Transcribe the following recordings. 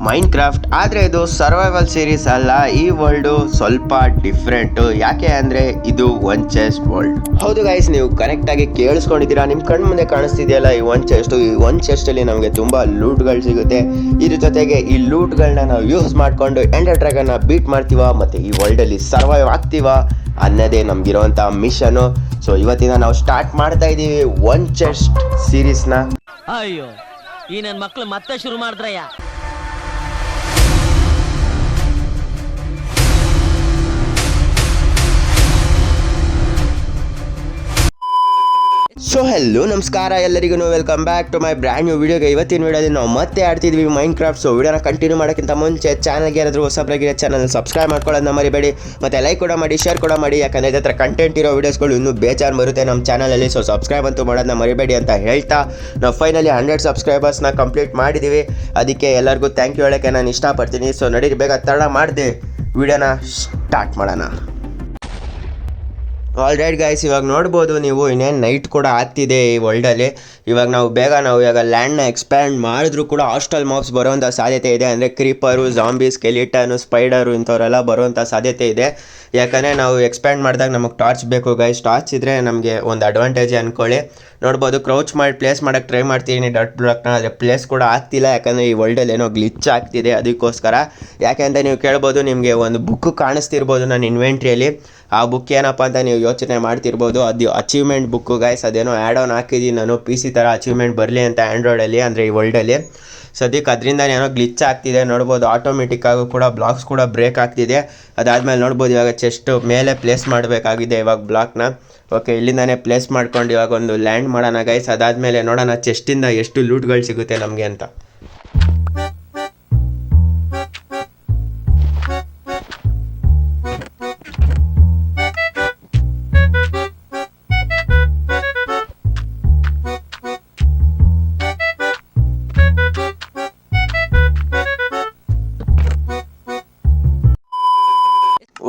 Main craft. ಆದರೆ ಇದು survival series ಅಲ್ಲ, ಈ ವರ್ಲ್ಡು ಸ್ವಲ್ಪ ಡಿಫ್ರೆಂಟು. ಯಾಕೆ ಅಂದರೆ ಇದು ಒನ್ ಚೆಸ್ಟ್ ವರ್ಲ್ಡ್. ಹೌದು ಗೈಸ್, ನೀವು ಕರೆಕ್ಟಾಗಿ ಕೇಳಿಸ್ಕೊಂಡಿದ್ದೀರಾ. ನಿಮ್ಮ ಕಣ್ಣು ಮುಂದೆ ಕಾಣಿಸ್ತಿದೆಯಲ್ಲ ಈ ಒನ್ ಚೆಸ್ಟು. ಈ ಒನ್ ಚೆಸ್ಟಲ್ಲಿ ನಮಗೆ ತುಂಬ ಲೂಟ್ಗಳು ಸಿಗುತ್ತೆ. ಇದ್ರ ಜೊತೆಗೆ ಈ ಲೂಟ್ಗಳನ್ನ ನಾವು ಯೂಸ್ ಮಾಡಿಕೊಂಡು ಎಂಡರ್ ಡ್ರ್ಯಾಗನ್ನ ಬೀಟ್ ಮಾಡ್ತೀವ ಮತ್ತು ಈ ವರ್ಲ್ಡಲ್ಲಿ ಸರ್ವೈವ್ ಆಗ್ತೀವ ಅನ್ನೋದೇ ನಮಗಿರೋವಂಥ ಮಿಷನು. ಸೊ ಇವತ್ತಿನ ನಾವು ಸ್ಟಾರ್ಟ್ ಮಾಡ್ತಾ ಇದ್ದೀವಿ ಒನ್ ಚೆಸ್ಟ್ ಸೀರೀಸ್ನ. ಅಯ್ಯೋ, ಈ ನನ್ನ ಮಕ್ಳು ಮತ್ತೆ ಶುರು ಮಾಡಿದ್ರಯ್ಯ. ಸೊ ಹೆಲ್ಲೋ, ನಮಸ್ಕಾರ ಎಲ್ಲರಿಗೂ, welcome back to my brand new ವಿಡಿಯೋಗೆ. ಇವತ್ತಿನ ವಿಡಿಯೋದಲ್ಲಿ ನಾವು ಮತ್ತೆ ಆಡ್ತಿದ್ವಿ ಮೈನ್ ಕ್ರಾಫ್ಟ್. ಸೊ ವಿಡಿಯೋನ ಕಂಟಿನ್ಯೂ ಮಾಡೋಕ್ಕಿಂತ ಮುಂಚೆ ಚಾನಲ್ಗೆ ಯಾರಾದರೂ ಹೊಸಬ್ರಾಗಿರೋ ಚಾನಲ್ ಸಬ್ಸ್ಕ್ರೈಬ್ ಮಾಡ್ಕೊಳ್ಳೋದನ್ನ ಮರಿಬೇಡಿ, ಮತ್ತು ಲೈಕ್ ಕೂಡ ಮಾಡಿ, ಶೇರ್ ಕೂಡ ಮಾಡಿ. ಯಾಕಂದರೆ ಇದೇ ಥರ ಕಂಟೆಂಟ್ ಇರೋ ವೀಡಿಯೋಸ್ಗಳು ಇನ್ನೂ ಬೇಜಾರು ಬರುತ್ತೆ ನಮ್ಮ ಚಾನಲಲ್ಲಿ. ಸೊ ಸಬ್ಸ್ಕ್ರೈಬ್ ಅಂತೂ ಮಾಡೋದನ್ನ ಮರಿಬೇಡಿ ಅಂತ ಹೇಳ್ತಾ, ನಾವು ಫೈನಲಿ 100 ಸಬ್ಸ್ಕ್ರೈಬರ್ಸ್ನ ಕಂಪ್ಲೀಟ್ ಮಾಡಿದ್ದೀವಿ. ಅದಕ್ಕೆ ಎಲ್ಲರಿಗೂ ಥ್ಯಾಂಕ್ ಯು ಹೇಳೋಕ್ಕೆ ನಾನು ಇಷ್ಟಪಡ್ತೀನಿ. ಸೊ ನಡೀರಿ, ಬೇಗ ತಡ ಮಾಡಿದೆ ವಿಡಿಯೋನ ಸ್ಟಾರ್ಟ್ ಮಾಡೋಣ. ಆಲ್ರೈಟ್ ಗೈಸ್, ಇವಾಗ ನೋಡ್ಬೋದು ನೀವು ಇನ್ನೇನು ನೈಟ್ ಕೂಡ ಆಗ್ತಿದೆ ಈ ವರ್ಲ್ಡಲ್ಲಿ. ಇವಾಗ ನಾವು ಇವಾಗ ಲ್ಯಾಂಡ್ನ ಎಕ್ಸ್ಪ್ಯಾಂಡ್ ಮಾಡಿದ್ರೂ ಕೂಡ ಹಾಸ್ಟೆಲ್ ಮಾಬ್ಸ್ ಬರೋವಂಥ ಸಾಧ್ಯತೆ ಇದೆ. ಅಂದರೆ ಕ್ರೀಪರು, ಜಾಂಬಿ, ಸ್ಕೆಲಿಟನು, ಸ್ಪೈಡರು ಇಂಥವರೆಲ್ಲ ಬರುವಂಥ ಸಾಧ್ಯತೆ ಇದೆ. ಯಾಕಂದರೆ ನಾವು ಎಕ್ಸ್ಪ್ಯಾಂಡ್ ಮಾಡಿದಾಗ ನಮಗೆ ಟಾರ್ಚ್ ಬೇಕು ಗೈಸ್. ಟಾರ್ಚ್ ಇದ್ದರೆ ನಮಗೆ ಒಂದು ಅಡ್ವಾಂಟೇಜ್ ಅಂದ್ಕೊಳ್ಳಿ. ನೋಡ್ಬೋದು, ಕ್ರೌಚ್ ಮಾಡಿ ಪ್ಲೇಸ್ ಮಾಡೋಕ್ಕೆ ಟ್ರೈ ಮಾಡ್ತೀನಿ ಡಟ್ ಬ್ಲಾಕ್ನ, ಆದರೆ ಪ್ಲೇಸ್ ಕೂಡ ಆಗ್ತಿಲ್ಲ. ಯಾಕಂದರೆ ಈ ವರ್ಲ್ಡಲ್ಲಿ ಏನೋ ಗ್ಲಿಚ್ ಆಗ್ತಿದೆ, ಅದಕ್ಕೋಸ್ಕರ. ಯಾಕೆ ಅಂತ ನೀವು ಕೇಳ್ಬೋದು, ನಿಮಗೆ ಒಂದು ಬುಕ್ ಕಾಣಿಸ್ತಿರ್ಬೋದು ನನ್ನ ಇನ್ವೆಂಟ್ರಿಯಲ್ಲಿ. ಆ ಬುಕ್ ಏನಪ್ಪ ಅಂತ ನೀವು ಯೋಚನೆ ಮಾಡ್ತಿರ್ಬೋದು, ಅದು ಅಚೀವ್ಮೆಂಟ್ ಬುಕ್ಕು ಗೈಸ್. ಅದೇನೋ ಆ್ಯಡ್ ಆನ್ ಹಾಕಿದ್ದೀನಿ ನಾನು, PC ಥರ ಅಚೀವ್ಮೆಂಟ್ ಬರಲಿ ಅಂತ ಆ್ಯಂಡ್ರಾಯ್ಡಲ್ಲಿ, ಅಂದರೆ ಈ ವರ್ಲ್ಡಲ್ಲಿ. ಸದ್ಯಕ್ಕೆ ಅದರಿಂದ ಏನೋ ಗ್ಲಿಚ್ ಆಗ್ತಿದೆ. ನೋಡ್ಬೋದು, ಆಟೋಮೆಟಿಕ್ಕಾಗೂ ಕೂಡ ಬ್ಲಾಕ್ಸ್ ಕೂಡ ಬ್ರೇಕ್ ಆಗ್ತಿದೆ. ಅದಾದಮೇಲೆ ನೋಡ್ಬೋದು, ಇವಾಗ ಚೆಸ್ಟ್ ಮೇಲೆ ಪ್ಲೇಸ್ ಮಾಡಬೇಕಾಗಿದೆ ಇವಾಗ ಬ್ಲಾಕ್ನ. ಓಕೆ, ಇಲ್ಲಿಂದಾನೇ ಪ್ಲೇಸ್ ಮಾಡ್ಕೊಂಡು ಇವಾಗ ಒಂದು ಲ್ಯಾಂಡ್ ಮಾಡೋಣ ಗೈಸ್. ಅದಾದಮೇಲೆ ನೋಡೋಣ ಚೆಸ್ಟಿಂದ ಎಷ್ಟು ಲೂಟ್ಗಳು ಸಿಗುತ್ತೆ ನಮಗೆ ಅಂತ.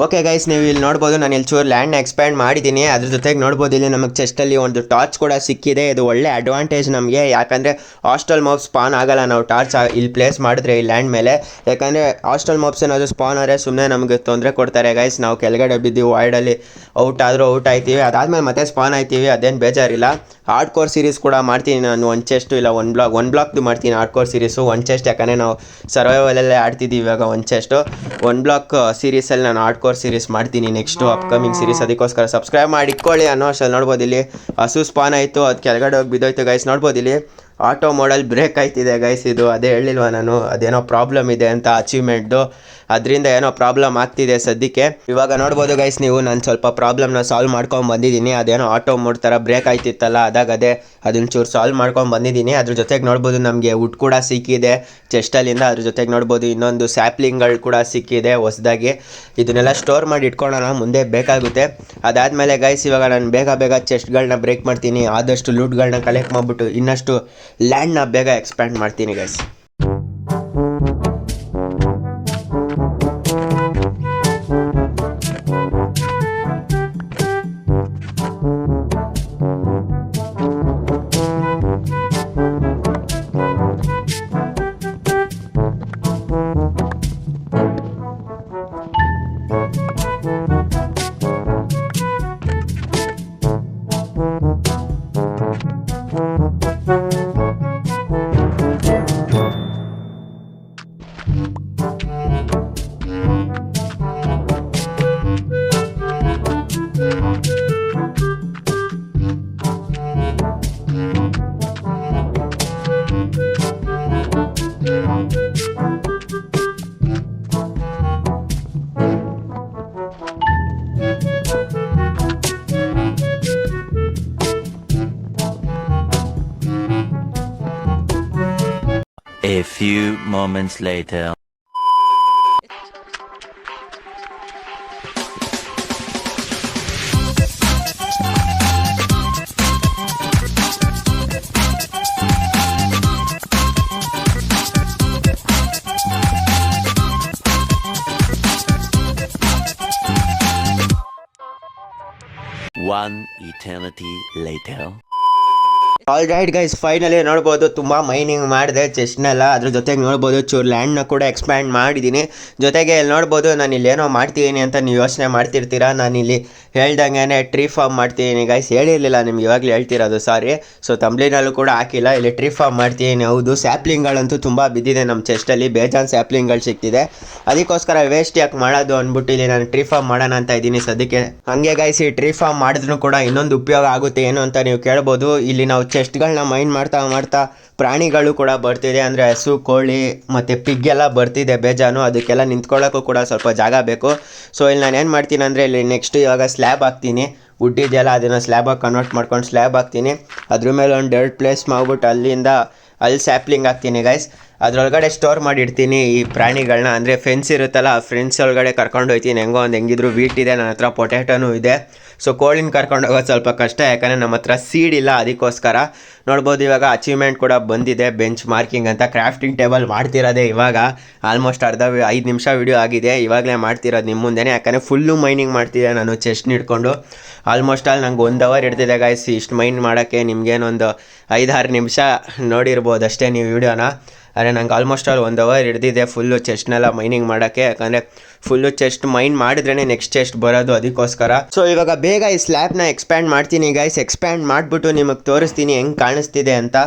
ಓಕೆ ಗೈಸ್, ನೀವು ಇಲ್ಲಿ ನೋಡ್ಬೋದು, ನಾನು ಇಲ್ಲಿ ಚೂರು ಲ್ಯಾಂಡ್ನ ಎಕ್ಸ್ಪ್ಯಾಂಡ್ ಮಾಡಿದ್ದೀನಿ. ಅದ್ರ ಜೊತೆಗೆ ನೋಡ್ಬೋದು, ಇಲ್ಲಿ ನಮಗೆ ಚೆಸ್ಟಲ್ಲಿ ಒಂದು ಟಾರ್ಚ್ ಕೂಡ ಸಿಕ್ಕಿದೆ. ಇದು ಒಳ್ಳೆ ಅಡ್ವಾಂಟೇಜ್ ನಮಗೆ. ಯಾಕಂದರೆ ಹಾಸ್ಟೆಲ್ ಮಾಬ್ಸ್ ಸ್ಪಾನ್ ಆಗಲ್ಲ ನಾವು ಟಾರ್ಚ್ ಇಲ್ಲಿ ಪ್ಲೇಸ್ ಮಾಡಿದ್ರೆ ಈ ಲ್ಯಾಂಡ್ ಮೇಲೆ. ಯಾಕಂದರೆ ಹಾಸ್ಟೆಲ್ ಮಾಬ್ಸ್ ಏನಾದರೂ ಸ್ಪಾನ್ ಆದರೆ ಸುಮ್ಮನೆ ನಮಗೆ ತೊಂದರೆ ಕೊಡ್ತಾರೆ ಗೈಸ್. ನಾವು ಕೆಳಗಡೆ ಬಿದ್ದೀವಿ, ವಾಯ್ಡಲ್ಲಿ ಔಟ್ ಆಯ್ತೀವಿ, ಅದಾದಮೇಲೆ ಮತ್ತೆ ಸ್ಪಾನ್ ಆಯ್ತೀವಿ, ಅದೇನು ಬೇಜಾರಿಲ್ಲ. ಹಾರ್ಡ್ ಕೋರ್ ಸೀರೀಸ್ ಕೂಡ ಮಾಡ್ತೀನಿ ನಾನು, ಒನ್ ಚೆಸ್ಟು ಇಲ್ಲ ಒನ್ ಬ್ಲಾಕ್ದು ಮಾಡ್ತೀನಿ hard core series. One chest ಯಾಕಂದರೆ ನಾವು ಸರ್ವೈವಲಲ್ಲೇ ಆಡ್ತಿದ್ದೀವಿ ಇವಾಗ ಒನ್ ಚೆಸ್ಟು. ಒನ್ ಬ್ಲಾಕ್ ಸೀರೀಸಲ್ಲಿ ನಾನು ಹಾರ್ಡ್ ಕೋರ್ ಸೀರೀಸ್ ಮಾಡ್ತೀನಿ ನೆಕ್ಸ್ಟು ಅಪ್ಕಮಿಂಗ್ ಸೀರೀಸ್. ಅದಕ್ಕೋಸ್ಕರ ಸಬ್ಸ್ಕ್ರೈಬ್ ಮಾಡಿ ಇಟ್ಕೊಳ್ಳಿ ಅನ್ನೋ ಅಷ್ಟಲ್ಲಿ. ನೋಡ್ಬೋದು, ಇಲ್ಲಿ ಹಸು ಸ್ಪಾನ್ ಆಯಿತು, ಅದು ಕೆಳಗಡೆ ಹೋಗಿ ಬಿದ್ದೋಯ್ತು ಗೈಸ್. ನೋಡ್ಬೋದು, ಇಲ್ಲಿ ಆಟೋ ಮೋಡಲ್ ಬ್ರೇಕ್ ಆಯ್ತಿದೆ ಗೈಸ್. ಇದು ಅದೇ ಹೇಳಿಲ್ವ ನಾನು, ಅದೇನೋ ಪ್ರಾಬ್ಲಮ್ ಇದೆ ಅಂತ ಅಚೀವ್ಮೆಂಟ್ದು, ಅದರಿಂದ ಏನೋ ಪ್ರಾಬ್ಲಮ್ ಆಗ್ತಿದೆ ಸದ್ಯಕ್ಕೆ. ಇವಾಗ ನೋಡ್ಬೋದು ಗೈಸ್ ನೀವು, ನಾನು ಸ್ವಲ್ಪ ಪ್ರಾಬ್ಲಮ್ನ ಸಾಲ್ವ್ ಮಾಡ್ಕೊಂಡು ಬಂದಿದ್ದೀನಿ. ಅದೇನೋ ಆಟೋ ಮೋಡ್ ಥರ ಬ್ರೇಕ್ ಆಯ್ತಿತ್ತಲ್ಲ, ಅದನ್ನು ಚೂರು ಸಾಲ್ವ್ ಮಾಡ್ಕೊಂಡು ಬಂದಿದ್ದೀನಿ. ಅದ್ರ ಜೊತೆಗೆ ನೋಡ್ಬೋದು, ನಮಗೆ ವುಡ್ ಕೂಡ ಸಿಕ್ಕಿದೆ ಚೆಸ್ಟಲ್ಲಿಂದ. ಅದ್ರ ಜೊತೆಗೆ ನೋಡ್ಬೋದು, ಇನ್ನೊಂದು ಸ್ಯಾಪ್ಲಿಂಗ್ಗಳು ಕೂಡ ಸಿಕ್ಕಿದೆ ಹೊಸದಾಗಿ. ಇದನ್ನೆಲ್ಲ ಸ್ಟೋರ್ ಮಾಡಿ ಇಟ್ಕೊಳ್ಳೋಣ, ಮುಂದೆ ಬೇಕಾಗುತ್ತೆ. ಅದಾದಮೇಲೆ ಗೈಸ್, ಇವಾಗ ನಾನು ಬೇಗ ಚೆಸ್ಟ್ಗಳನ್ನ ಬ್ರೇಕ್ ಮಾಡ್ತೀನಿ. ಆದಷ್ಟು ಲೂಟ್ಗಳನ್ನ ಕಲೆಕ್ಟ್ ಮಾಡಿಬಿಟ್ಟು ಇನ್ನಷ್ಟು ಲ್ಯಾಂಡ್ನ ಬೇಗ ಎಕ್ಸ್ಪ್ಯಾಂಡ್ ಮಾಡ್ತೀನಿ guys. A few moments later. One eternity later. All right guys, finally ನೋಡ್ಬೋದು ತುಂಬ ಮೈನಿಂಗ್ ಮಾಡಿದೆ ಚೆಸ್ಟ್ನೆಲ್ಲ. ಅದ್ರ ಜೊತೆಗೆ ನೋಡ್ಬೋದು ಚೂರು ಲ್ಯಾಂಡ್ನ ಕೂಡ ಎಕ್ಸ್ಪ್ಯಾಂಡ್ ಮಾಡಿದ್ದೀನಿ. ಜೊತೆಗೆ ಇಲ್ಲಿ ನೋಡ್ಬೋದು ನಾನು ಇಲ್ಲೇನೋ ಮಾಡ್ತಿದ್ದೀನಿ ಅಂತ ನೀವು ಯೋಚನೆ ಮಾಡ್ತಿರ್ತೀರಾ. ನಾನಿಲ್ಲಿ ಹೇಳ್ದಂಗೆ ಟ್ರೀ ಫಾರ್ಮ್ ಮಾಡ್ತಿದ್ದೀನಿ ಗೈಸ್. ಹೇಳಿರಲಿಲ್ಲ ನಿಮ್ಗೆ, ಇವಾಗಲೇ ಹೇಳ್ತಿರೋದು, ಸಾರಿ. ಸೊ ತಂಬ್ಲಿನಲ್ಲೂ ಕೂಡ ಹಾಕಿಲ್ಲ. ಇಲ್ಲಿ ಟ್ರೀ ಫಾರ್ಮ್ ಮಾಡ್ತಿದ್ದೀನಿ. ಹೌದು, ಸ್ಯಾಪ್ಲಿಂಗ್ಗಳಂತೂ ತುಂಬ ಬಿದ್ದಿದೆ ನಮ್ಮ ಚೆಸ್ಟಲ್ಲಿ, ಬೇಜಾನ್ ಸ್ಯಾಪ್ಲಿಂಗ್ಗಳು ಸಿಗ್ತಿದೆ. ಅದಕ್ಕೋಸ್ಕರ ವೇಸ್ಟ್ ಯಾಕೆ ಮಾಡೋದು ಅಂದ್ಬಿಟ್ಟು ಇಲ್ಲಿ ನಾನು ಟ್ರೀ ಫಾರ್ಮ್ ಮಾಡೋಣ ಅಂತ ಇದ್ದೀನಿ ಸದ್ಯಕ್ಕೆ. ಹಾಗೆ ಗೈಸ್, ಈ ಟ್ರೀ ಫಾರ್ಮ್ ಮಾಡಿದ್ರೂ ಕೂಡ ಇನ್ನೊಂದು ಉಪಯೋಗ ಆಗುತ್ತೆ ಏನು ಅಂತ ನೀವು ಕೇಳ್ಬೋದು. ಇಲ್ಲಿ ನಾವು ಚೆಸ್ಟ್ಗಳನ್ನ ಮೈನ್ ಮಾಡ್ತಾ ಪ್ರಾಣಿಗಳು ಕೂಡ ಬರ್ತಿದೆ, ಅಂದರೆ ಹಸು, ಕೋಳಿ ಮತ್ತು ಪಿಗ್ಗೆಲ್ಲ ಬರ್ತಿದೆ ಬೇಜಾನು. ಅದಕ್ಕೆಲ್ಲ ನಿಂತ್ಕೊಳ್ಳೋಕ್ಕೂ ಕೂಡ ಸ್ವಲ್ಪ ಜಾಗ ಬೇಕು. ಸೊ ಇಲ್ಲಿ ನಾನು ಏನು ಮಾಡ್ತೀನಿ ಅಂದರೆ ಇಲ್ಲಿ ನೆಕ್ಸ್ಟ್ ಇವಾಗ ಸ್ಲ್ಯಾಬ್ ಹಾಕ್ತೀನಿ. ವುಡ್ ಇದೆಯಲ್ಲ ಅದನ್ನು ಸ್ಲ್ಯಾಬಾಗಿ ಕನ್ವರ್ಟ್ ಮಾಡ್ಕೊಂಡು ಸ್ಲ್ಯಾಬ್ ಹಾಕ್ತೀನಿ. ಅದ್ರ ಮೇಲೆ ಒಂದು ಡರ್ಟ್ ಪ್ಲೇಸ್ ಮಾಡ್ಬಿಟ್ಟು ಅಲ್ಲಿ ಸ್ಯಾಪ್ಲಿಂಗ್ ಹಾಕ್ತೀನಿ ಗೈಸ್. ಅದರೊಳಗಡೆ ಸ್ಟೋರ್ ಮಾಡಿಡ್ತೀನಿ ಈ ಪ್ರಾಣಿಗಳನ್ನ. ಅಂದರೆ ಫೆನ್ಸ್ ಇರುತ್ತಲ್ಲ, ಆ ಫ್ರೆಂಡ್ಸ್ ಒಳಗಡೆ ಕರ್ಕೊಂಡು ಹೋಗ್ತೀನಿ. ಹೆಂಗಿದ್ರು ವೀಟ್ ಇದೆ, ನನ್ನ ಹತ್ರ ಪೊಟ್ಯಾಟೋನು ಇದೆ. ಸೊ ಕೋಳಿನ ಕರ್ಕೊಂಡು ಹೋಗೋದು ಸ್ವಲ್ಪ ಕಷ್ಟ, ಯಾಕಂದರೆ ನಮ್ಮ ಹತ್ರ ಸೀಡ್ ಇಲ್ಲ. ಅದಕ್ಕೋಸ್ಕರ ನೋಡ್ಬೋದು ಇವಾಗ ಅಚೀವ್ಮೆಂಟ್ ಕೂಡ ಬಂದಿದೆ, ಬೆಂಚ್ ಮಾರ್ಕಿಂಗ್ ಅಂತ. ಕ್ರಾಫ್ಟಿಂಗ್ ಟೇಬಲ್ ಮಾಡ್ತಿರೋದೆ ಇವಾಗ. ಆಲ್ಮೋಸ್ಟ್ 5 ನಿಮಿಷ ವಿಡಿಯೋ ಆಗಿದೆ, ಇವಾಗಲೇ ಮಾಡ್ತಿರೋದು ನಿಮ್ಮ ಮುಂದೆನೇ. ಯಾಕಂದರೆ ಫುಲ್ಲು ಮೈನಿಂಗ್ ಮಾಡ್ತಿದ್ದೆ ನಾನು ಚೆಸ್ಟ್ ಹಿಡ್ಕೊಂಡು. ಆಲ್ಮೋಸ್ಟ್ ನಂಗೆ 1 ಅವರ್ ಇಡ್ತಿದೆ ಗಾಯ್ಸ್ ಇಷ್ಟು ಮೈನ್ ಮಾಡೋಕ್ಕೆ. ನಿಮ್ಗೇನೊಂದು 5-6 ನಿಮಿಷ ನೋಡಿರ್ಬೋದು ಅಷ್ಟೇ ನೀವು ವಿಡಿಯೋನ. ಆದರೆ ನಂಗೆ ಆಲ್ಮೋಸ್ಟ್ 1 ಅವರ್ ಹಿಡ್ದಿದೆ ಫುಲ್ಲು ಚೆಸ್ಟ್ನೆಲ್ಲ ಮೈನಿಂಗ್ ಮಾಡೋಕ್ಕೆ. ಯಾಕಂದರೆ ಫುಲ್ಲು ಚೆಸ್ಟ್ ಮೈನ್ ಮಾಡಿದ್ರೇ ನೆಕ್ಸ್ಟ್ ಚೆಸ್ಟ್ ಬರೋದು, ಅದಕ್ಕೋಸ್ಕರ. ಸೊ ಇವಾಗ ಬೇಗ ಈ ಸ್ಲ್ಯಾಬ್ನ ಎಕ್ಸ್ಪ್ಯಾಂಡ್ ಮಾಡ್ತೀನಿ ಗೈಸ್. ಎಕ್ಸ್ಪ್ಯಾಂಡ್ ಮಾಡಿಬಿಟ್ಟು ನಿಮಗೆ ತೋರಿಸ್ತೀನಿ ಹೆಂಗೆ ಕಾಣಿಸ್ತಿದೆ ಅಂತ.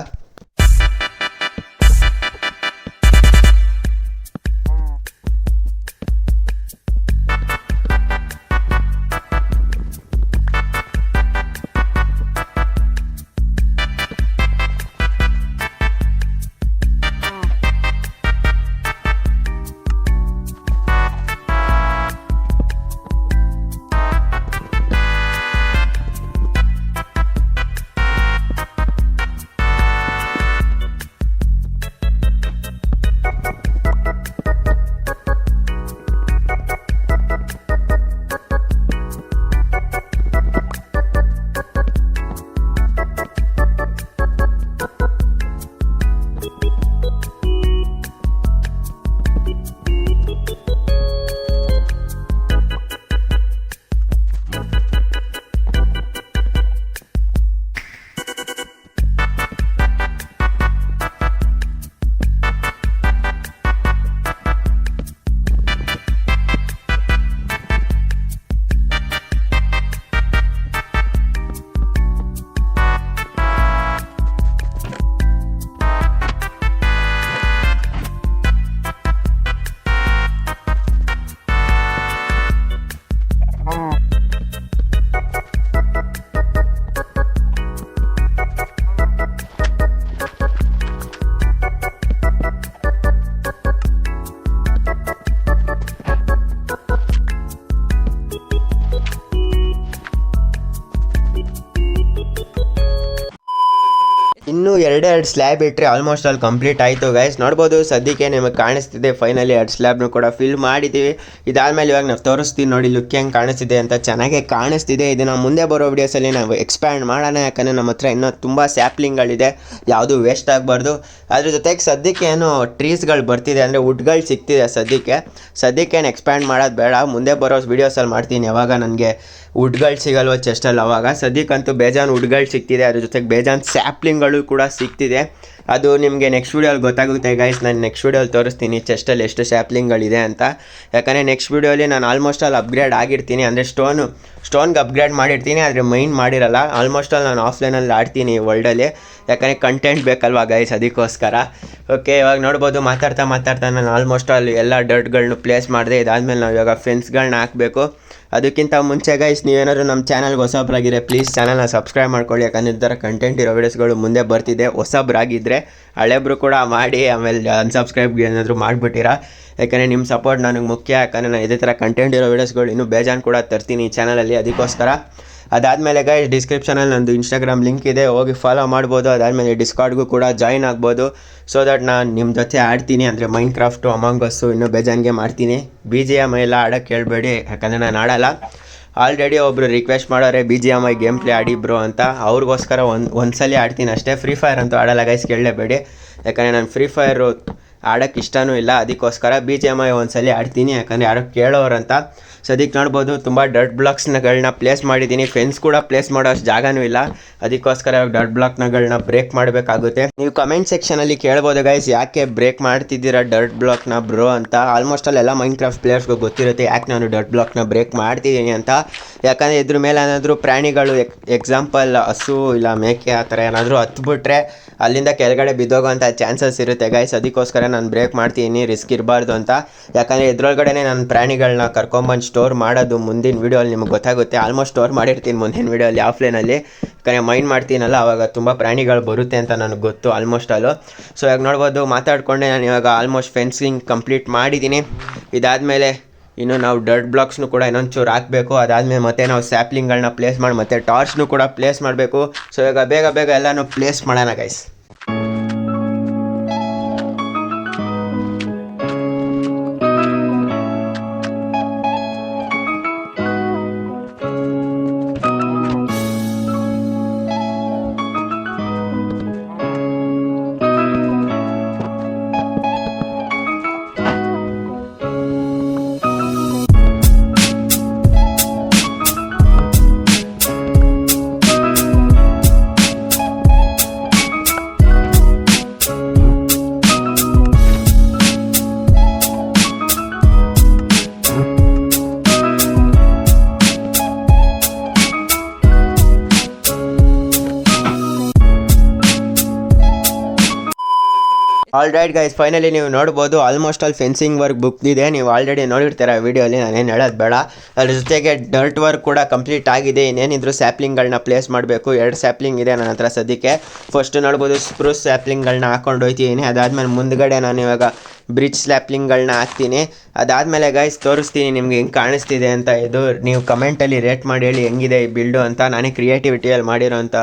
ಇನ್ನೂ 2 ಸ್ಲ್ಯಾಬ್ ಇಟ್ಟರೆ ಆಲ್ಮೋಸ್ಟ್ ಅಲ್ಲಿ ಕಂಪ್ಲೀಟ್ ಆಯಿತು ಗೈಸ್. ನೋಡ್ಬೋದು ಸದ್ಯಕ್ಕೆ ನಿಮಗೆ ಕಾಣಿಸ್ತಿದೆ ಫೈನಲಿ 2 ಸ್ಲ್ಯಾಬ್ನು ಕೂಡ ಫಿಲ್ ಮಾಡಿದ್ದೀವಿ. ಇದಾದಮೇಲೆ ಇವಾಗ ನಾವು ತೋರಿಸ್ತೀವಿ ನೋಡಿ ಲುಕ್ ಹೆಂಗೆ ಕಾಣಿಸ್ತಿದೆ ಅಂತ. ಚೆನ್ನಾಗೇ ಕಾಣಿಸ್ತಿದೆ. ಇದನ್ನು ಮುಂದೆ ಬರೋ ವಿಡಿಯೋಸಲ್ಲಿ ನಾವು ಎಕ್ಸ್ಪ್ಯಾಂಡ್ ಮಾಡೋಣ, ಯಾಕಂದರೆ ನಮ್ಮ ಹತ್ರ ಇನ್ನೂ ತುಂಬ ಸ್ಯಾಪ್ಲಿಂಗ್ಗಳಿದೆ, ಯಾವುದೂ ವೇಸ್ಟ್ ಆಗಬಾರ್ದು. ಅದ್ರ ಜೊತೆಗೆ ಸದ್ಯಕ್ಕೆ ಏನು ಟ್ರೀಸ್ಗಳು ಬರ್ತಿದೆ, ಅಂದರೆ ವುಡ್ಗಳು ಸಿಗ್ತಿದೆ ಸದ್ಯಕ್ಕೆ ಎಕ್ಸ್ಪ್ಯಾಂಡ್ ಮಾಡೋದು ಬೇಡ. ಮುಂದೆ ಬರೋ ವೀಡಿಯೋಸಲ್ಲಿ ಮಾಡ್ತೀನಿ, ಯಾವಾಗ ನನಗೆ ವುಡ್ಗಳು ಸಿಗಲ್ವ ಚೆಸ್ಟಲ್ಲಿ ಅವಾಗ. ಸದ್ಯಕ್ಕಂತೂ ಬೇಜಾನ್ ವುಡ್ಗಳು ಸಿಗ್ತಿದೆ, ಅದ್ರ ಜೊತೆಗೆ ಬೇಜಾನ್ ಸ್ಯಾಪ್ಲಿಂಗ್ಗಳು ಕೂಡ ಸಿಗ್ತಿದೆ. ಅದು ನಿಮಗೆ ನೆಕ್ಸ್ಟ್ ವೀಡಿಯೋಲ್ಲಿ ಗೊತ್ತಾಗುತ್ತೆ ಗೈಸ್. ನಾನು ನೆಕ್ಸ್ಟ್ ವೀಡಿಯೋಲ್ಲಿ ತೋರಿಸ್ತೀನಿ ಚೆಸ್ಟಲ್ಲಿ ಎಷ್ಟು ಸ್ಯಾಪ್ಲಿಂಗ್ಗಳಿದೆ ಅಂತ. ಯಾಕಂದರೆ ನೆಕ್ಸ್ಟ್ ವೀಡಿಯೋಲಿ ನಾನು ಆಲ್ಮೋಸ್ಟ್ ಅಲ್ಲಿ ಅಪ್ಗ್ರೇಡ್ ಆಗಿರ್ತೀನಿ, ಅಂದರೆ ಸ್ಟೋನ್ಗೆ ಅಪ್ಗ್ರೇಡ್ ಮಾಡಿರ್ತೀನಿ, ಆದರೆ ಮೈನ್ ಮಾಡಿರಲ್ಲ. ಆಲ್ಮೋಸ್ಟ್ ಅಲ್ಲಿ ನಾನು ಆಫ್ಲೈನಲ್ಲಿ ಆಡ್ತೀನಿ ವರ್ಲ್ಡಲ್ಲಿ, ಯಾಕಂದರೆ ಕಂಟೆಂಟ್ ಬೇಕಲ್ವಾ ಗೈಸ್, ಅದಕ್ಕೋಸ್ಕರ. ಓಕೆ, ಇವಾಗ ನೋಡ್ಬೋದು ಮಾತಾಡ್ತಾ ನಾನು ಆಲ್ಮೋಸ್ಟ್ ಅಲ್ಲಿ ಎಲ್ಲ ಡರ್ಟ್ಗಳನ್ನೂ ಪ್ಲೇಸ್ ಮಾಡಿದೆ. ಇದಾದಮೇಲೆ ನಾವು ಇವಾಗ ಫೆನ್ಸ್ಗಳನ್ನ ಹಾಕಬೇಕು. ಅದಕ್ಕಿಂತ ಮುಂಚೆ ಗೈಸ್, ನೀವೇನಾದ್ರು ನಮ್ಮ ಚಾನಲ್ಗೆ ಹೊಸಬ್ರಾಗಿದ್ರೆ ಪ್ಲೀಸ್ ಚಾನಲ್ನ ಸಬ್ಸ್ಕ್ರೈಬ್ ಮಾಡ್ಕೊಳ್ಳಿ, ಯಾಕಂದರೆ ಈ ಥರ ಕಂಟೆಂಟ್ ಇರೋ ವೀಡಿಯೋಸ್ಗಳು ಮುಂದೆ ಬರ್ತಿದೆ. ಹೊಸಬ್ರಾಗಿದ್ದರೆ ಹಳೆಬ್ರು ಕೂಡ ಮಾಡಿ, ಆಮೇಲೆ ಅನ್ಸಬ್ಸ್ಕ್ರೈಬ್ಗೆ ಏನಾದರೂ ಮಾಡಿಬಿಟ್ಟಿರಾ. ಯಾಕಂದರೆ ನಿಮ್ಮ ಸಪೋರ್ಟ್ ನನಗೆ ಮುಖ್ಯ. ಯಾಕಂದರೆ ನಾನು ಇದೇ ಥರ ಕಂಟೆಂಟ್ ಇರೋ ವೀಡಿಯೋಸ್ಗಳು ಇನ್ನೂ ಬೇಜಾನ್ ಕೂಡ ತರ್ತೀನಿ ಈ ಚಾನಲಲ್ಲಿ, ಅದಕ್ಕೋಸ್ಕರ. ಅದಾದಮೇಲೆ ಗೈಸ್ ಡಿಸ್ಕ್ರಿಪ್ಷನಲ್ಲಿ ನಂದು ಇನ್ಸ್ಟಾಗ್ರಾಮ್ ಲಿಂಕ್ ಇದೆ, ಹೋಗಿ ಫಾಲೋ ಮಾಡ್ಬೋದು. ಅದಾದಮೇಲೆ ಡಿಸ್ಕಾರ್ಡ್ಗೂ ಕೂಡ ಜಾಯ್ನ್ ಆಗ್ಬೋದು. ಸೊ ದಟ್ ನಾನು ನಿಮ್ಮ ಜೊತೆ ಆಡ್ತೀನಿ, ಅಂದರೆ ಮೈನ್ ಕ್ರಾಫ್ಟು, ಅಮಾಂಗ್ ಅಸ್ಸು, ಇನ್ನೂ ಬೇಜಾನ್ ಗೇಮ್ ಆಡ್ತೀನಿ. BGM ಎಲ್ಲ ಆಡೋಕ್ಕೆ ಹೇಳ್ಬೇಡಿ, ಯಾಕಂದರೆ ನಾನು ಆಡಲ್ಲ. ಆಲ್ರೆಡಿ ಒಬ್ಬರು ರಿಕ್ವೆಸ್ಟ್ ಮಾಡೋರೆ BGM ಗೇಮ್ ಪ್ಲೇ ಆಡಿ ಬ್ರೋ ಅಂತ, ಅವ್ರಿಗೋಸ್ಕರ ಒಂದ್ಸಲ ಆಡ್ತೀನಿ ಅಷ್ಟೇ. ಫ್ರೀ ಫೈರ್ ಅಂತೂ ಆಡಲ್ಲ ಗೈಸ್, ಕೇಳಲೇಬೇಡಿ. ಯಾಕಂದರೆ ನಾನು ಫ್ರೀ ಫೈರು ಆಡೋಕ್ಕೆ ಇಷ್ಟನೂ ಇಲ್ಲ, ಅದಕ್ಕೋಸ್ಕರ BGM ಒಂದ್ಸಲ ಆಡ್ತೀನಿ, ಯಾಕಂದರೆ ಯಾರೋ ಕೇಳೋರಂತ. ಅದಕ್ಕೆ ನೋಡ್ಬೋದು ತುಂಬ ಡರ್ಟ್ ಬ್ಲಾಕ್ಸ್ಗಳನ್ನ ಪ್ಲೇಸ್ ಮಾಡಿದ್ದೀನಿ. ಫೆನ್ಸ್ ಕೂಡ ಪ್ಲೇಸ್ ಮಾಡೋ ಅಷ್ಟು ಜಾಗನೂ ಇಲ್ಲ, ಅದಕ್ಕೋಸ್ಕರ ಡರ್ಟ್ ಬ್ಲಾಕ್ಗಳನ್ನ ಬ್ರೇಕ್ ಮಾಡಬೇಕಾಗುತ್ತೆ. ನೀವು ಕಮೆಂಟ್ ಸೆಕ್ಷನಲ್ಲಿ ಕೇಳ್ಬೋದು ಗೈಸ್, ಯಾಕೆ ಬ್ರೇಕ್ ಮಾಡ್ತಿದ್ದೀರಾ ಡರ್ಟ್ ಬ್ಲಾಕ್ನ ಬ್ರೋ ಅಂತ. ಆಲ್ಮೋಸ್ಟ್ ಎಲ್ಲ ಮೈನ್ಕ್ರಾಫ್ಟ್ ಪ್ಲೇಯರ್ಸ್ಗೂ ಗೊತ್ತಿರುತ್ತೆ ಯಾಕೆ ನಾನು ಡರ್ಟ್ ಬ್ಲಾಕ್ನ ಬ್ರೇಕ್ ಮಾಡ್ತಿದ್ದೀನಿ ಅಂತ. ಯಾಕಂದರೆ ಇದ್ರ ಮೇಲೆ ಏನಾದರೂ ಪ್ರಾಣಿಗಳು ಎಕ್ಸಾಂಪಲ್ ಹಸು ಇಲ್ಲ ಮೇಕೆ ಆ ಥರ ಏನಾದರೂ ಹತ್ಬಿಟ್ರೆ ಅಲ್ಲಿಂದ ಕೆಳಗಡೆ ಬಿದ್ದೋಗೋಂಥ ಚಾನ್ಸಸ್ ಇರುತ್ತೆ ಗೈಸ್. ಅದಕ್ಕೋಸ್ಕರ ನಾನು ಬ್ರೇಕ್ ಮಾಡ್ತೀನಿ, ರಿಸ್ಕ್ ಇರಬಾರ್ದು ಅಂತ. ಯಾಕಂದರೆ ಇದ್ರೊಳಗಡೆ ನಾನು ಪ್ರಾಣಿಗಳನ್ನ ಕರ್ಕೊಂಬಂದು ಸ್ಟೋರ್ ಮಾಡೋದು ಮುಂದಿನ ವೀಡಿಯೋಲ್ಲಿ ನಿಮ್ಗೆ ಗೊತ್ತಾಗುತ್ತೆ. ಆಲ್ಮೋಸ್ಟ್ ಸ್ಟೋರ್ ಮಾಡಿರ್ತೀನಿ ಮುಂದಿನ ವೀಡಿಯೋಲ್ಲಿ ಆಫ್ಲೈನಲ್ಲಿ. ಯಾಕಂದರೆ ಮೈಂಡ್ ಮಾಡ್ತೀನಲ್ಲ ಆವಾಗ ತುಂಬ ಪ್ರಾಣಿಗಳು ಬರುತ್ತೆ ಅಂತ ನನಗೆ ಗೊತ್ತು ಆಲ್ಮೋಸ್ಟ್ ಅಲ್ಲೂ. ಸೊ ಇವಾಗ ನೋಡ್ಬೋದು ಮಾತಾಡಿಕೊಂಡೆ ನಾನು ಇವಾಗ ಆಲ್ಮೋಸ್ಟ್ ಫೆನ್ಸಿಂಗ್ ಕಂಪ್ಲೀಟ್ ಮಾಡಿದ್ದೀನಿ. ಇದಾದಮೇಲೆ ಇನ್ನು ನಾವು ಡರ್ಟ್ ಬ್ಲಾಕ್ಸ್ನು ಕೂಡ ಇನ್ನೊಂಚೂರು ಹಾಕಬೇಕು. ಅದಾದಮೇಲೆ ಮತ್ತೆ ನಾವು ಸ್ಯಾಪ್ಲಿಂಗ್ಗಳನ್ನ ಪ್ಲೇಸ್ ಮಾಡಿ ಮತ್ತೆ ಟಾರ್ಚ್ನು ಕೂಡ ಪ್ಲೇಸ್ ಮಾಡಬೇಕು. ಸೊ ಇವಾಗ ಬೇಗ ಎಲ್ಲನೂ ಪ್ಲೇಸ್ ಮಾಡೋಣ guys. All right guys, finally ನೀವು ನೋಡ್ಬೋದು ಆಲ್ಮೋಸ್ಟ್ ಆಲ್ ಫೆನ್ಸಿಂಗ್ ವರ್ಕ್ ಬುಕ್ದಿದೆ. ನೀವು ಆಲ್ರೆಡಿ ನೋಡಿರ್ತೀರ ವೀಡಿಯೋಲಿ, ನಾನೇನು ಹೇಳೋದು ಬೇಡ. ಅದ್ರ ಜೊತೆಗೆ ಡರ್ಟ್ ವರ್ಕ್ ಕೂಡ ಕಂಪ್ಲೀಟ್ ಆಗಿದೆ. ಇನ್ನೇನಿದ್ರು ಸ್ಯಾಪ್ಲಿಂಗ್ಗಳನ್ನ ಪ್ಲೇಸ್ ಮಾಡಬೇಕು. 2 ಸ್ಯಾಪ್ಲಿಂಗ್ ಇದೆ ನನ್ನ ಹತ್ರ ಸದ್ಯಕ್ಕೆ. ಫಸ್ಟ್ ನೋಡ್ಬೋದು ಸ್ಪ್ರೂಸ್ ಸ್ಯಾಪ್ಲಿಂಗ್ಗಳನ್ನ ಹಾಕೊಂಡು ಹೋಗ್ತೀನಿ. ಅದಾದಮೇಲೆ ಮುಂದ್ಗಡೆ ನಾನು ಇವಾಗ ಬ್ರಿಡ್ಜ್ ಸ್ಯಾಪ್ಲಿಂಗ್ಗಳನ್ನ ಹಾಕ್ತೀನಿ. ಅದಾದಮೇಲೆ ಗೈಸ್ ತೋರಿಸ್ತೀನಿ ನಿಮ್ಗೆ ಹೆಂಗೆ ಕಾಣಿಸ್ತಿದೆ ಅಂತ. ಇದು ನೀವು ಕಮೆಂಟಲ್ಲಿ ರೇಟ್ ಮಾಡಿ ಹೇಳಿ ಹೆಂಗಿದೆ ಈ ಬಿಲ್ಡು ಅಂತ. ನಾನೇ ಕ್ರಿಯೇಟಿವಿಟಿಯಲ್ಲಿ ಮಾಡಿರೋಂಥ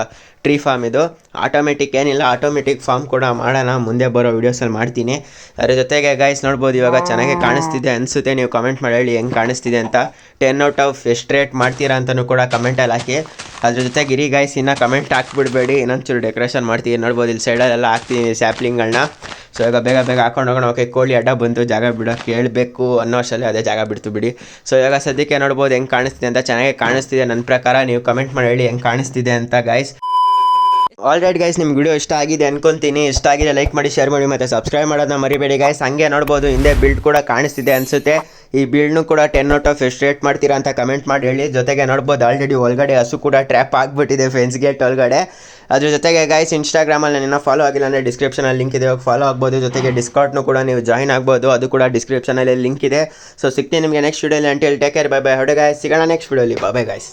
ಟ್ರೀ ಫಾರ್ಮ್ ಇದು. ಆಟೋಮೆಟಿಕ್ ಏನಿಲ್ಲ, ಆಟೋಮೆಟಿಕ್ ಫಾರ್ಮ್ ಕೂಡ ಮಾಡೋಣ, ಮುಂದೆ ಬರೋ ವೀಡಿಯೋಸಲ್ಲಿ ಮಾಡ್ತೀನಿ. ಅದ್ರ ಜೊತೆಗೆ ಗೈಸ್ ನೋಡ್ಬೋದು ಇವಾಗ ಚೆನ್ನಾಗಿ ಕಾಣಿಸ್ತಿದೆ ಅನಿಸುತ್ತೆ. ನೀವು ಕಮೆಂಟ್ ಮಾಡಿ ಹೇಳಿ ಹೆಂಗೆ ಕಾಣಿಸ್ತಿದೆ ಅಂತ. 10 ಔಟ್ ಆಫ್ ಎಷ್ಟು ರೇಟ್ ಮಾಡ್ತೀರಾ ಅಂತಲೂ ಕೂಡ ಕಮೆಂಟಲ್ಲಿ ಹಾಕಿ. ಅದ್ರ ಜೊತೆಗೆ ಇರಿ ಗೈಸ್, ಇನ್ನೂ ಕಮೆಂಟ್ ಹಾಕ್ಬಿಡ್ಬೇಡಿ, ಇನ್ನೊಂಚೂರು ಡೆಕೋರೇಷನ್ ಮಾಡ್ತೀನಿ. ನೋಡ್ಬೋದು ಇಲ್ಲಿ ಸೈಡಲ್ಲೆಲ್ಲ ಹಾಕ್ತೀನಿ ಸ್ಯಾಪ್ಲಿಂಗ್ಗಳನ್ನ. ಸೊ ಇವಾಗ ಬೇಗ ಹಾಕೊಂಡು ಹೋಗೋಣ. ಓಕೆ, ಕೋಳಿ ಅಡ್ಡ ಬಂತು, ಜಾಗ ಬಿಡೋಕ್ಕೆ ಹೇಳ್ಬೇಕು ಅನ್ನೋ ಅಷ್ಟರಲ್ಲಿ ಅದೇ ಜಾಗ ಬಿಡ್ತು ಬಿಡಿ. ಸೊ ಇವಾಗ ಸದ್ಯಕ್ಕೆ ನೋಡ್ಬೋದು ಹೆಂಗೆ ಕಾಣಿಸ್ತಿದೆ ಅಂತ. ಚೆನ್ನಾಗಿ ಕಾಣಿಸ್ತಿದೆ ನನ್ನ ಪ್ರಕಾರ. ನೀವು ಕಮೆಂಟ್ ಮಾಡಿ ಹೇಳಿ ಹೆಂಗೆ ಕಾಣಿಸ್ತಿದೆ ಅಂತ ಗೈಸ್. ಆಲ್ ರೈಟ್ ಗೈಸ್, ನಿಮ್ಗೆ ವಿಡಿಯೋ ಇಷ್ಟ ಆಗಿದೆ ಅನ್ಕೊಂತೀನಿ. ಇಷ್ಟ ಆಗಿದೆ ಲೈಕ್ ಮಾಡಿ, ಶೇರ್ ಮಾಡಿ, ಮತ್ತು ಸಬ್ಸ್ಕ್ರೈಬ್ ಮಾಡೋದನ್ನ ಮರಿಬೇಡಿ ಗೈಸ್. ಹಂಗೆ ನೋಡ್ಬೋದು ಹಿಂದೆ ಬಿಲ್ಡ್ ಕೂಡ ಕಾಣಿಸ್ತಿದೆ ಅನಿಸುತ್ತೆ. ಈ ಬಿಲ್ಡ್ನು ಕೂಡ 10 ಔಟ್ ಆಫ್ ಎಷ್ಟು ರೇಟ್ ಮಾಡ್ತೀರಾ ಅಂತ ಕಮೆಂಟ್ ಮಾಡಿ ಹೇಳಿ. ಜೊತೆಗೆ ನೋಡ್ಬೋದು ಆಲ್ರೆಡಿ ಒಳಗಡೆ ಹಸು ಕೂಡ ಟ್ರ್ಯಾಪ್ ಆಗಿಬಿಟ್ಟಿದೆ ಫೆನ್ಸ್ ಗೇಟ್ ಒಳಗಡೆ. ಅದ್ರ ಜೊತೆಗೆ ಗೈಸ್ ಇನ್ಸ್ಟಾಗ್ರಾಮಲ್ಲಿ ನಾನು ಫಾಲೋ ಆಗಿಲ್ಲ ಅಂದರೆ ಡಿಸ್ಕ್ರಿಪ್ಷನಲ್ಲಿ ಲಿಂಕ್ ಇದೆ, ಹೋಗಿ ಫಾಲೋ ಆಗ್ಬೋದು. ಜೊತೆಗೆ ಡಿಸ್ಕೌಂಟ್ನು ಕೂಡ ನೀವು ಜಾಯ್ನ್ ಆಗ್ಬೋದು, ಅದು ಕೂಡ ಡಿಸ್ಕ್ರಿಪ್ಷನಲ್ಲಿ ಲಿಂಕ್ ಇದೆ. ಸೊ ಸಿಗ್ತೀನಿ ನಿಮಗೆ ನೆಕ್ಸ್ಟ್ ವಿಡಿಯೋಲಿ. Until take care, bye bye. ಹೊಡೆ ಗೈಸ್, ಸಿಗೋಣ ನೆಕ್ಸ್ಟ್ ವಿಡಿಯೋಲಿ. Bye bye guys.